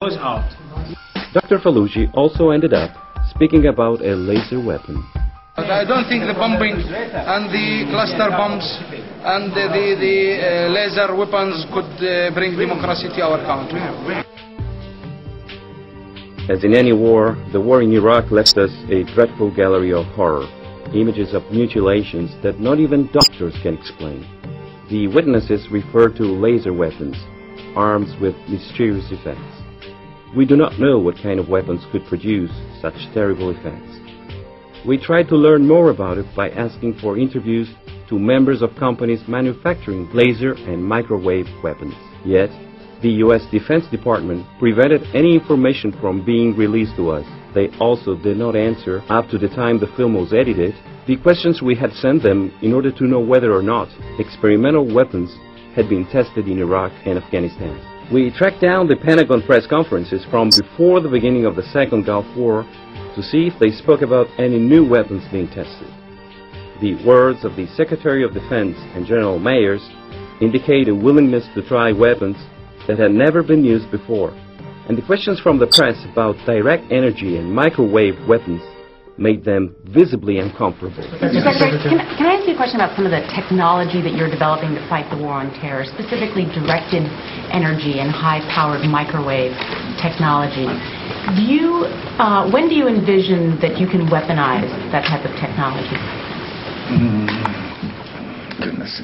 goes out. Dr. Falucci also ended up speaking about a laser weapon. But I don't think the bombing and the cluster bombs and the laser weapons could bring democracy to our country. As in any war, the war in Iraq left us a dreadful gallery of horror, images of mutilations that not even doctors can explain. The witnesses refer to laser weapons, arms with mysterious effects. We do not know what kind of weapons could produce such terrible effects. We tried to learn more about it by asking for interviews to members of companies manufacturing laser and microwave weapons. Yet, the U.S. Defense Department prevented any information from being released to us. They also did not answer, up to the time the film was edited, the questions we had sent them in order to know whether or not experimental weapons had been tested in Iraq and Afghanistan. We tracked down the Pentagon press conferences from before the beginning of the Second Gulf War to see if they spoke about any new weapons being tested. The words of the Secretary of Defense and General Mayers indicate a willingness to try weapons that had never been used before, and the questions from the press about direct energy and microwave weapons made them visibly uncomfortable. Secretary, can I ask you a question about some of the technology that you're developing to fight the war on terror, specifically directed energy and high-powered microwave technology? When do you envision that you can weaponize that type of technology? Goodness.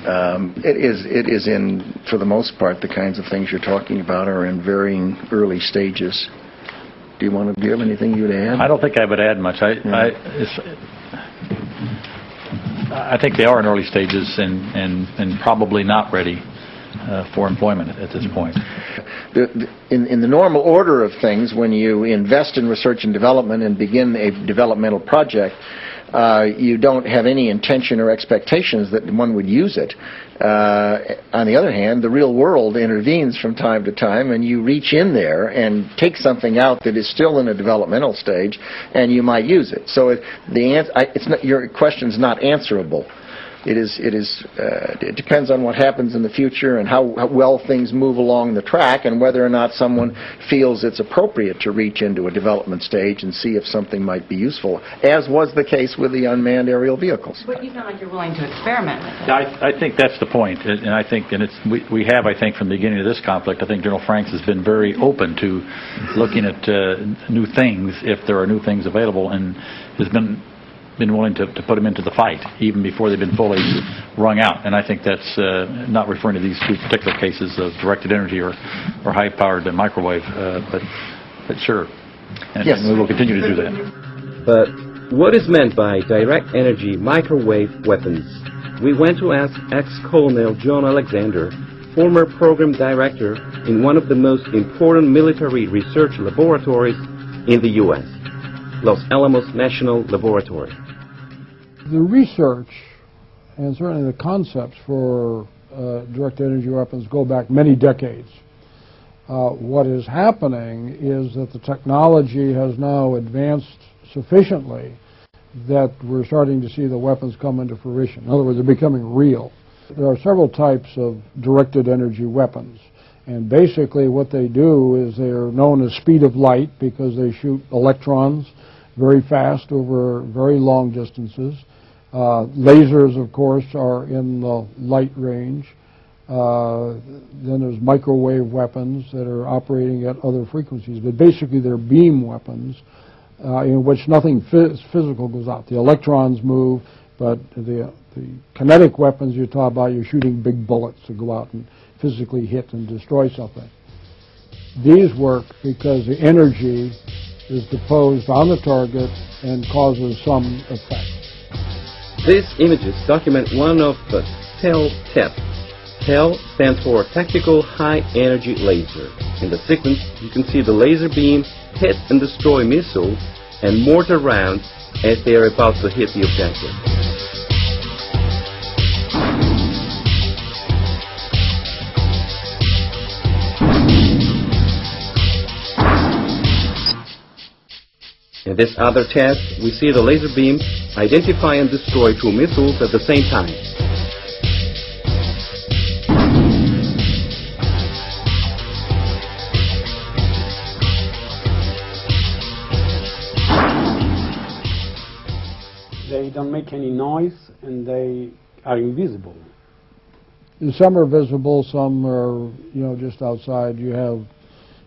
It is in, for the most part, the kinds of things you're talking about are in varying early stages. Do you want to give anything you'd add? I don't think I would add much. I think they are in early stages and probably not ready for employment at this point. In the normal order of things, when you invest in research and development and begin a developmental project, you don't have any intention or expectations that one would use it. On the other hand, the real world intervenes from time to time, and you reach in there and take something out that is still in a developmental stage, and you might use it. So your question's not answerable. It depends on what happens in the future and how well things move along the track, and whether or not someone feels it's appropriate to reach into a development stage and see if something might be useful, as was the case with the unmanned aerial vehicles. But you sound like you're willing to experiment with it. I think that's the point, and I think, we have, I think, from the beginning of this conflict, I think General Franks has been very open to looking at new things if there are new things available, and has been willing to put them into the fight even before they've been fully wrung out. And I think that's not referring to these two particular cases of directed energy or high-powered microwave, but sure. And, yes. And we will continue to do that. But what is meant by direct energy microwave weapons? We went to ask ex-Colonel John Alexander, former program director in one of the most important military research laboratories in the U.S., Los Alamos National Laboratory. The research and certainly the concepts for direct energy weapons go back many decades. What is happening is that the technology has now advanced sufficiently that we're starting to see the weapons come into fruition. In other words, they're becoming real. There are several types of directed energy weapons, and basically what they do is they are known as speed of light because they shoot electrons very fast over very long distances. Lasers, of course, are in the light range. Then there's microwave weapons that are operating at other frequencies, but basically they're beam weapons in which nothing physical goes out. The electrons move, but the kinetic weapons you talk about, you're shooting big bullets to go out and physically hit and destroy something. These work because the energy is disposed on the target and causes some effect. These images document one of the TEL tests. TEL stands for Tactical High Energy Laser. In the sequence, you can see the laser beam hit and destroy missiles and mortar rounds as they are about to hit the objective. In this other test, we see the laser beam identify and destroy two missiles at the same time. they don't make any noise, and they are invisible. Some are visible, some are, just outside. You have,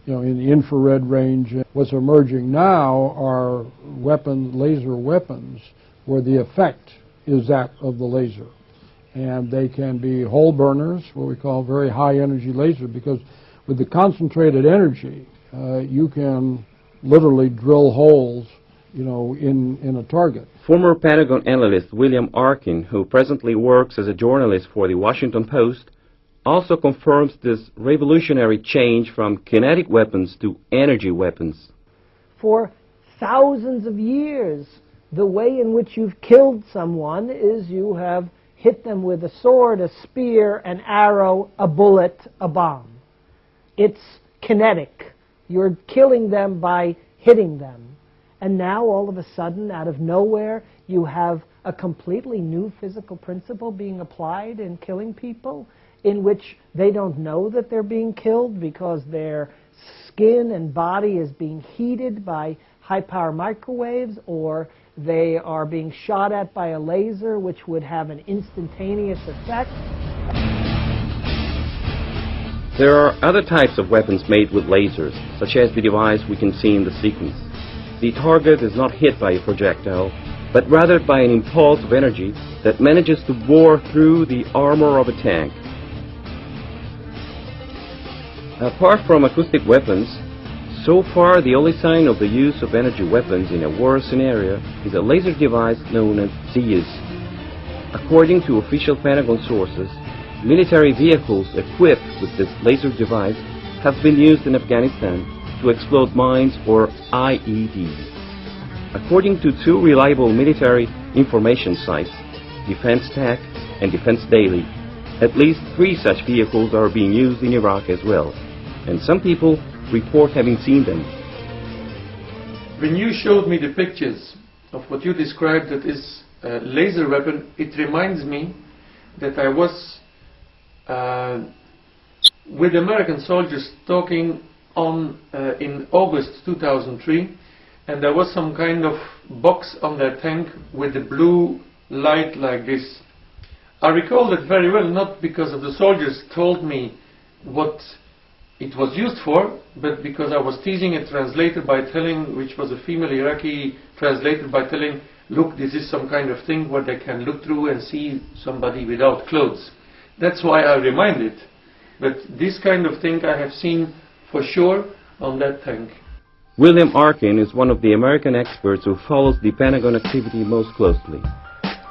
in the infrared range. What's emerging now are laser weapons, where the effect is that of the laser. And they can be hole burners, what we call very high energy laser, because with the concentrated energy, you can literally drill holes, in a target. Former Pentagon analyst William Arkin, who presently works as a journalist for the Washington Post, also confirms this revolutionary change from kinetic weapons to energy weapons. For thousands of years, the way in which you've killed someone is you have hit them with a sword, a spear, an arrow, a bullet, a bomb. It's kinetic. You're killing them by hitting them. And now, all of a sudden, out of nowhere, you have a completely new physical principle being applied in killing people, in which they don't know that they're being killed because their skin and body is being heated by high-power microwaves, or they are being shot at by a laser, which would have an instantaneous effect. There are other types of weapons made with lasers, such as the device we can see in the sequence. The target is not hit by a projectile, but rather by an impulse of energy that manages to bore through the armor of a tank. Apart from acoustic weapons, so far the only sign of the use of energy weapons in a war scenario is a laser device known as Zeus. According to official Pentagon sources, military vehicles equipped with this laser device have been used in Afghanistan to explode mines or IEDs. According to two reliable military information sites, Defense Tech and Defense Daily, at least 3 such vehicles are being used in Iraq as well, and some people report having seen them. When you showed me the pictures of what you described that is a laser weapon, it reminds me that I was with American soldiers talking in August 2003, and there was some kind of box on their tank with a blue light like this. I recall it very well, not because of the soldiers told me what it was used for, but because I was teasing a translator by telling, which was a female Iraqi translator, by telling, look, this is some kind of thing where they can look through and see somebody without clothes. That's why I remind it. But this kind of thing I have seen for sure on that tank. William Arkin is one of the American experts who follows the Pentagon activity most closely.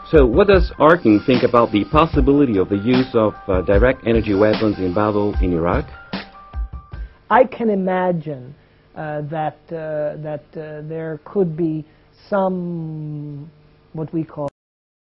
So what does Arkin think about the possibility of the use of direct energy weapons in battle in Iraq? I can imagine that there could be some, what we call